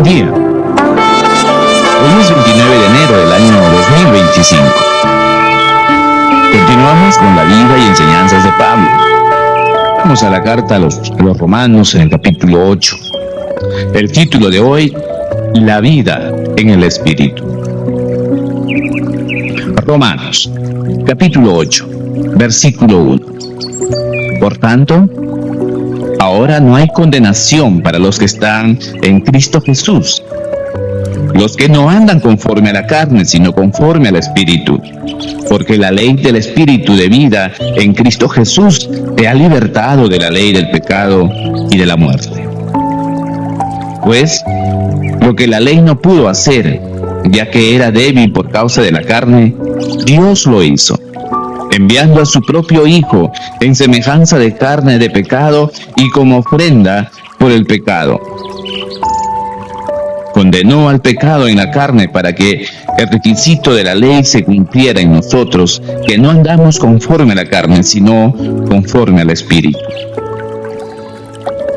día. Hoy es 29 de enero del año 2025. Continuamos con la vida y enseñanzas de Pablo. Vamos a la carta a los Romanos en el capítulo 8. El título de hoy, la vida en el Espíritu. Romanos, capítulo 8, versículo 1. Por tanto, ahora no hay condenación para los que están en Cristo Jesús, los que no andan conforme a la carne, sino conforme al Espíritu. Porque la ley del Espíritu de vida en Cristo Jesús te ha libertado de la ley del pecado y de la muerte. Pues, lo que la ley no pudo hacer, ya que era débil por causa de la carne, Dios lo hizo, enviando a su propio Hijo en semejanza de carne de pecado y como ofrenda por el pecado. Condenó al pecado en la carne para que el requisito de la ley se cumpliera en nosotros, que no andamos conforme a la carne, sino conforme al Espíritu.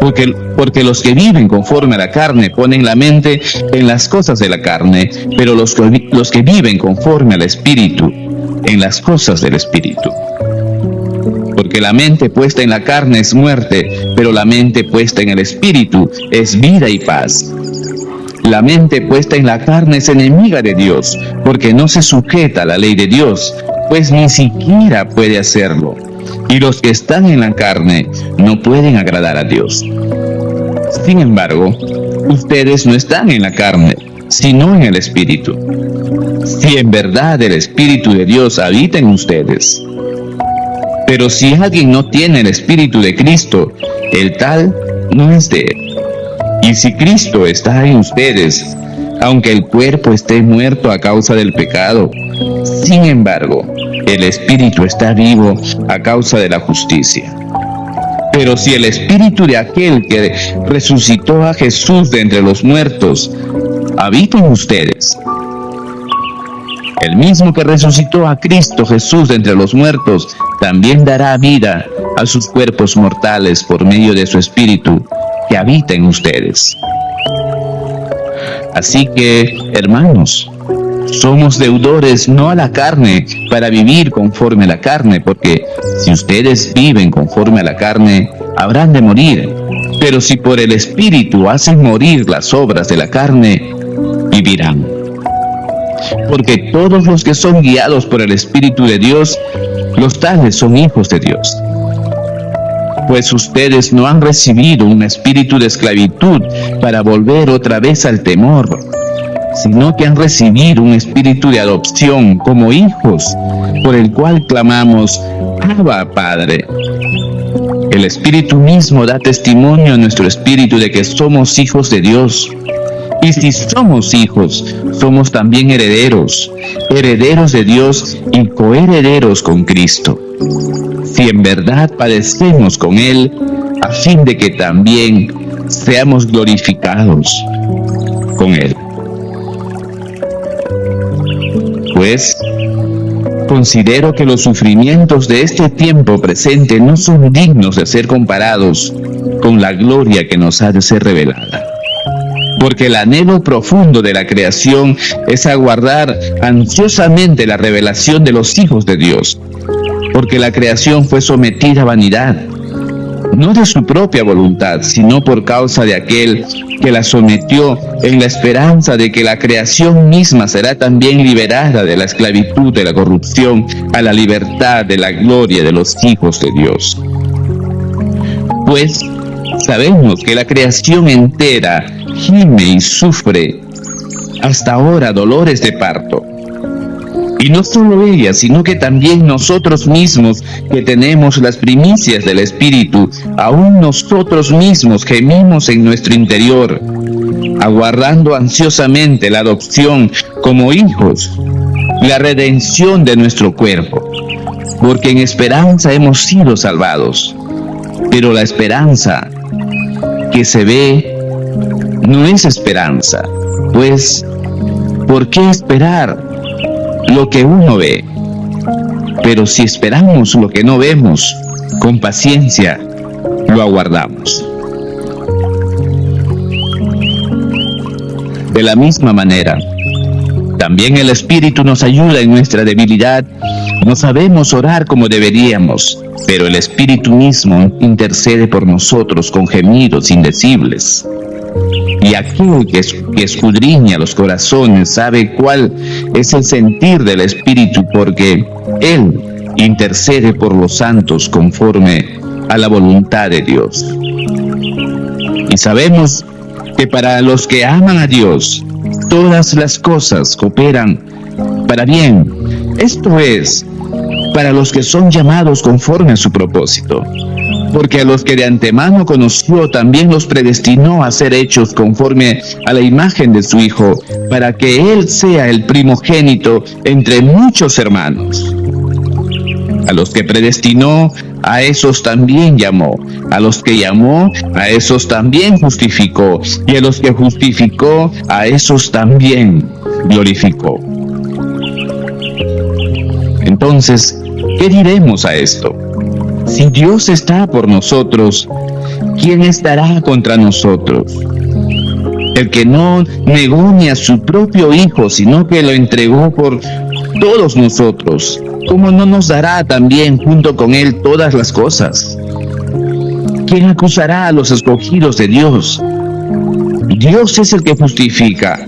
Porque los que viven conforme a la carne ponen la mente en las cosas de la carne, pero los que viven conforme al Espíritu, en las cosas del Espíritu. Porque la mente puesta en la carne es muerte, pero la mente puesta en el Espíritu es vida y paz. La mente puesta en la carne es enemiga de Dios, porque no se sujeta a la ley de Dios, pues ni siquiera puede hacerlo. Y los que están en la carne no pueden agradar a Dios. Sin embargo, ustedes no están en la carne, sino en el Espíritu. Si en verdad el Espíritu de Dios habita en ustedes. Pero si alguien no tiene el Espíritu de Cristo, el tal no es de él. Y si Cristo está en ustedes, aunque el cuerpo esté muerto a causa del pecado, sin embargo, el Espíritu está vivo a causa de la justicia. Pero si el Espíritu de aquel que resucitó a Jesús de entre los muertos habita en ustedes, el mismo que resucitó a Cristo Jesús de entre los muertos, también dará vida a sus cuerpos mortales por medio de su Espíritu que habita en ustedes. Así que, hermanos, somos deudores no a la carne para vivir conforme a la carne, porque si ustedes viven conforme a la carne, habrán de morir. Pero si por el Espíritu hacen morir las obras de la carne, vivirán. Porque todos los que son guiados por el Espíritu de Dios, los tales son hijos de Dios. Pues ustedes no han recibido un espíritu de esclavitud para volver otra vez al temor, sino que han recibido un espíritu de adopción como hijos, por el cual clamamos, Abba, Padre. El Espíritu mismo da testimonio a nuestro espíritu de que somos hijos de Dios. Y si somos hijos, somos también herederos, herederos de Dios y coherederos con Cristo. Si en verdad padecemos con Él, a fin de que también seamos glorificados con Él. Pues, considero que los sufrimientos de este tiempo presente no son dignos de ser comparados con la gloria que nos ha de ser revelada. Porque el anhelo profundo de la creación es aguardar ansiosamente la revelación de los hijos de Dios. Porque la creación fue sometida a vanidad, no de su propia voluntad, sino por causa de aquel que la sometió, en la esperanza de que la creación misma será también liberada de la esclavitud de la corrupción a la libertad de la gloria de los hijos de Dios. Pues sabemos que la creación entera gime y sufre hasta ahora dolores de parto. Y no solo ella, sino que también nosotros mismos, que tenemos las primicias del Espíritu, aún nosotros mismos gemimos en nuestro interior, aguardando ansiosamente la adopción como hijos, la redención de nuestro cuerpo, porque en esperanza hemos sido salvados. Pero la esperanza que se ve no es esperanza, pues, ¿por qué esperar lo que uno ve? Pero si esperamos lo que no vemos, con paciencia lo aguardamos. De la misma manera, también el Espíritu nos ayuda en nuestra debilidad. No sabemos orar como deberíamos, pero el Espíritu mismo intercede por nosotros con gemidos indecibles. Y aquel que escudriña los corazones sabe cuál es el sentir del Espíritu, porque Él intercede por los santos conforme a la voluntad de Dios. Y sabemos que para los que aman a Dios, todas las cosas cooperan para bien. Esto es, para los que son llamados conforme a su propósito. Porque a los que de antemano conoció, también los predestinó a ser hechos conforme a la imagen de su Hijo, para que Él sea el primogénito entre muchos hermanos. A los que predestinó, a esos también llamó. A los que llamó, a esos también justificó. Y a los que justificó, a esos también glorificó. Entonces, ¿qué diremos a esto? Si Dios está por nosotros, ¿quién estará contra nosotros? El que no negó ni a su propio Hijo, sino que lo entregó por todos nosotros, ¿cómo no nos dará también junto con Él todas las cosas? ¿Quién acusará a los escogidos de Dios? Dios es el que justifica.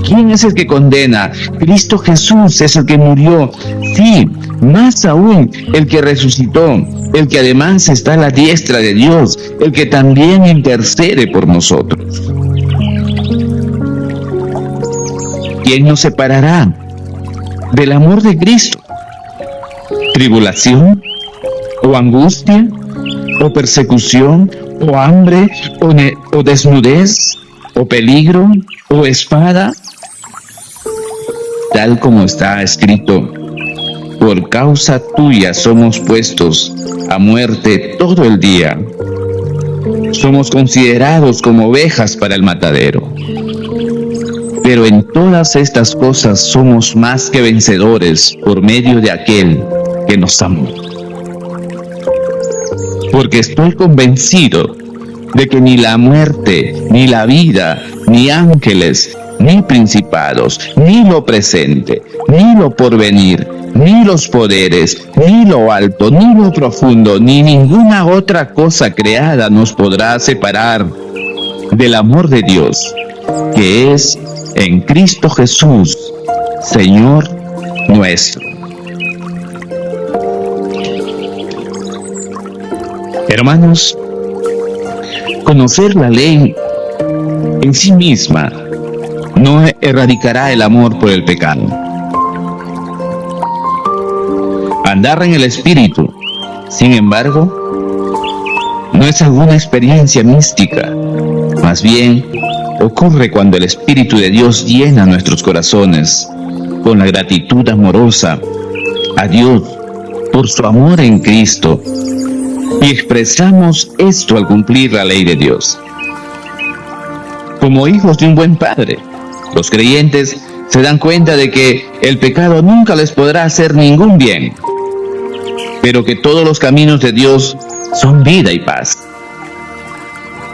¿Quién es el que condena? Cristo Jesús es el que murió. Sí, más aún, el que resucitó, el que además está a la diestra de Dios, el que también intercede por nosotros. ¿Quién nos separará del amor de Cristo? ¿Tribulación? ¿O angustia? ¿O persecución? ¿O hambre? ¿O desnudez? ¿O peligro? ¿O espada? Tal como está escrito: por causa tuya somos puestos a muerte todo el día. Somos considerados como ovejas para el matadero. Pero en todas estas cosas somos más que vencedores por medio de aquel que nos amó. Porque estoy convencido de que ni la muerte, ni la vida, ni ángeles, ni principados, ni lo presente, ni lo porvenir, ni los poderes, ni lo alto, ni lo profundo, ni ninguna otra cosa creada nos podrá separar del amor de Dios, que es en Cristo Jesús, Señor nuestro. Hermanos, conocer la ley en sí misma no erradicará el amor por el pecado. Andar en el Espíritu, sin embargo, no es alguna experiencia mística. Más bien, ocurre cuando el Espíritu de Dios llena nuestros corazones con la gratitud amorosa a Dios por su amor en Cristo, y expresamos esto al cumplir la ley de Dios. Como hijos de un buen Padre, los creyentes se dan cuenta de que el pecado nunca les podrá hacer ningún bien, pero que todos los caminos de Dios son vida y paz.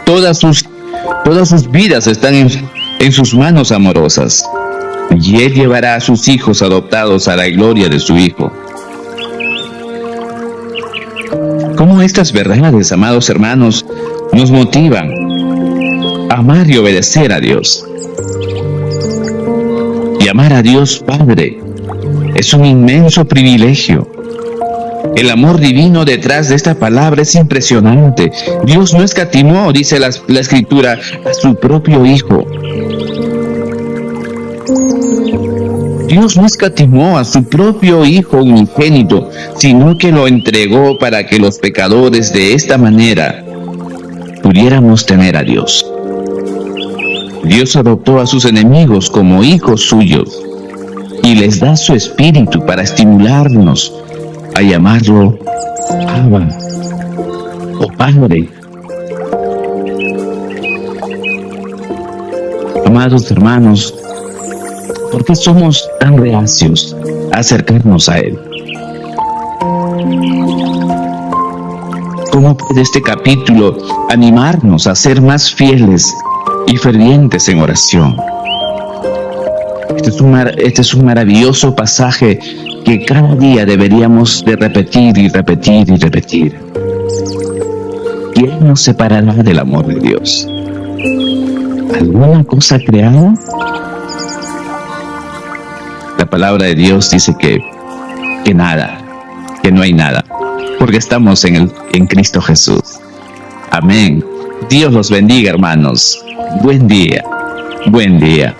Todas sus vidas están en sus manos amorosas, y Él llevará a sus hijos adoptados a la gloria de su Hijo. ¿Cómo estas verdades, amados hermanos, nos motivan a amar y obedecer a Dios? Y amar a Dios Padre es un inmenso privilegio. El amor divino detrás de esta palabra es impresionante. Dios no escatimó, dice la Escritura, a su propio Hijo. Dios no escatimó a su propio Hijo unigénito, sino que lo entregó para que los pecadores de esta manera pudiéramos tener a Dios. Dios adoptó a sus enemigos como hijos suyos y les da su Espíritu para estimularnos a llamarlo Abba o Padre. Amados hermanos, ¿por qué somos tan reacios a acercarnos a Él? ¿Cómo puede este capítulo animarnos a ser más fieles y fervientes en oración? Este es un maravilloso pasaje que cada día deberíamos de repetir y repetir y repetir. ¿Quién nos separará del amor de Dios? ¿Alguna cosa creada? La palabra de Dios dice que nada, que no hay nada, porque estamos en Cristo Jesús. Amén. Dios los bendiga, hermanos. Buen día. Buen día.